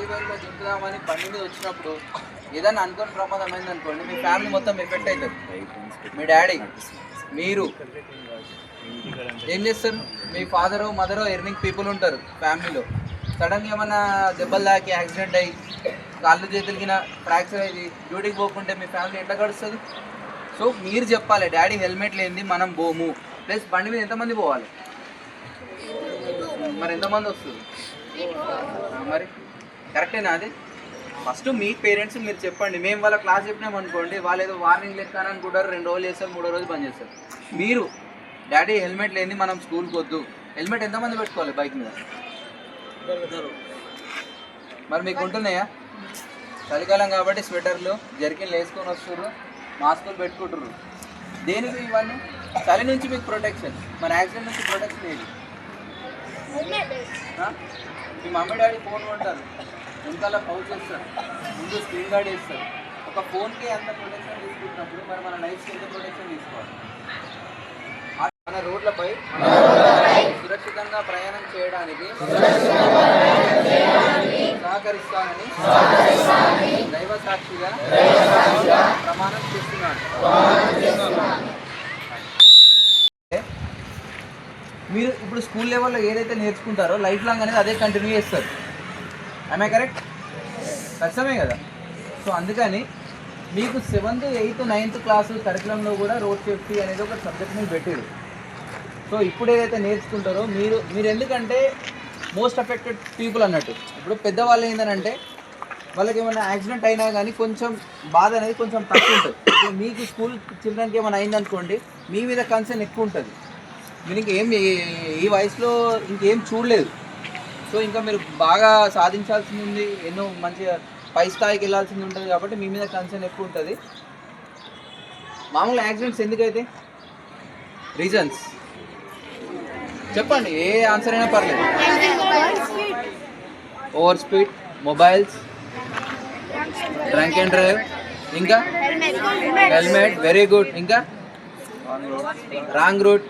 హైవేలో దింపుదామని బండి మీద వచ్చినప్పుడు ఏదైనా అనుకోని ప్రమాదం అయింది అనుకోండి, మీ ఫ్యామిలీ మొత్తం ఎఫెక్ట్ అవుతుంది. మీ డాడీ, మీరు ఏం చేస్తారు? మీ ఫాదరు మదరు ఎర్నింగ్ పీపుల్ ఉంటారు ఫ్యామిలీలో. సడన్గా ఏమన్నా దెబ్బలు తాకి యాక్సిడెంట్ అయ్యి కాళ్ళు చేతులకి ఫ్రాక్చర్ అయ్యి డ్యూటీకి పోకుంటే మీ ఫ్యామిలీ ఎట్లా గడుస్తుంది? సో మీరు చెప్పాలి, డాడీ హెల్మెట్ లేనిది మనం పోము. ప్లస్ బండి మీద ఎంతమంది పోవాలి? మరి ఎంతమంది వస్తుంది? మరి కరెక్టేనా అది? ఫస్ట్ మీ పేరెంట్స్ మీరు చెప్పండి. మేము వాళ్ళ క్లాస్ చెప్పినాం అనుకోండి, వాళ్ళు ఏదో వార్నింగ్ లెక్క అనుకుంటారు, 2 రోజులు చేస్తారు, 3వ రోజు బంద్ చేస్తారు. మీరు డాడీ హెల్మెట్ లేని మనం స్కూల్కి వద్దు. హెల్మెట్ ఎంతమంది పెట్టుకోవాలి బైక్ మీద? మరి మీకు ఉంటున్నాయా? చలికాలం కాబట్టి స్వెటర్లు జర్కిన్లు వేసుకొని వస్తుర్రు, మాస్కులు పెట్టుకుంటుర్రు. దేనికి ఇవన్నీ? చలి నుంచి మీకు ప్రొటెక్షన్. మరి యాక్సిడెంట్ నుంచి ప్రొటెక్షన్ ఏది? మీ మమ్మీ డాడీ ఫోన్ కొంటారు, వెనకాల పౌచ్ వేస్తారు, ముందు స్క్రీన్ గార్డ్ వేస్తారు. ఒక ఫోన్కి అంత ప్రొటెక్షన్ తీసుకుంటున్నప్పుడు మరి మన లైఫ్కి ఎంత ప్రొటెక్షన్ తీసుకోవాలి? మన రోడ్లపై సురక్షితంగా ప్రయాణం చేయడానికి సహకరిస్తానని దైవ సాక్షిగా ప్రమాణం చేస్తున్నాను. మీరు ఇప్పుడు స్కూల్ లెవెల్లో ఏదైతే నేర్చుకుంటారో లైఫ్ లాంగ్ అనేది అదే కంటిన్యూ చేస్తారు. I correct? ఖచ్చితమే కదా. సో అందుకని మీకు 7th, 8th, 9th క్లాసు కరికులంలో కూడా రోడ్ సేఫ్టీ అనేది ఒక సబ్జెక్ట్ మీద పెట్టారు. సో ఇప్పుడు ఏదైతే నేర్చుకుంటారో మీరు ఎందుకంటే మోస్ట్ అఫెక్టెడ్ పీపుల్ అన్నట్టు. ఇప్పుడు పెద్దవాళ్ళు ఏంటంటే వాళ్ళకి ఏమైనా యాక్సిడెంట్ అయినా కానీ కొంచెం బాధ అనేది కొంచెం తక్కువ ఉంటుంది. మీకు స్కూల్ చిల్డ్రన్కి ఏమైనా అయిందనుకోండి, మీ మీద కన్సర్న్ ఎక్కువ ఉంటుంది. మీరు ఇంకేం ఈ వయసులో ఇంకేం చూడలేదు. సో ఇంకా మీరు బాగా సాధించాల్సింది ఉంది, ఎన్నో మంచిగా పై స్థాయికి వెళ్ళాల్సింది ఉంటుంది కాబట్టి మీ మీద కన్సర్న్ ఎక్కువ ఉంటుంది. మామూలు యాక్సిడెంట్స్ ఎందుకైతే రీజన్స్ చెప్పండి, ఏ ఆన్సర్ అయినా పర్లేదు. Over speed, mobiles, drunk and drive, ఇంకా హెల్మెట్, వెరీ గుడ్, ఇంకా రాంగ్ రూట్.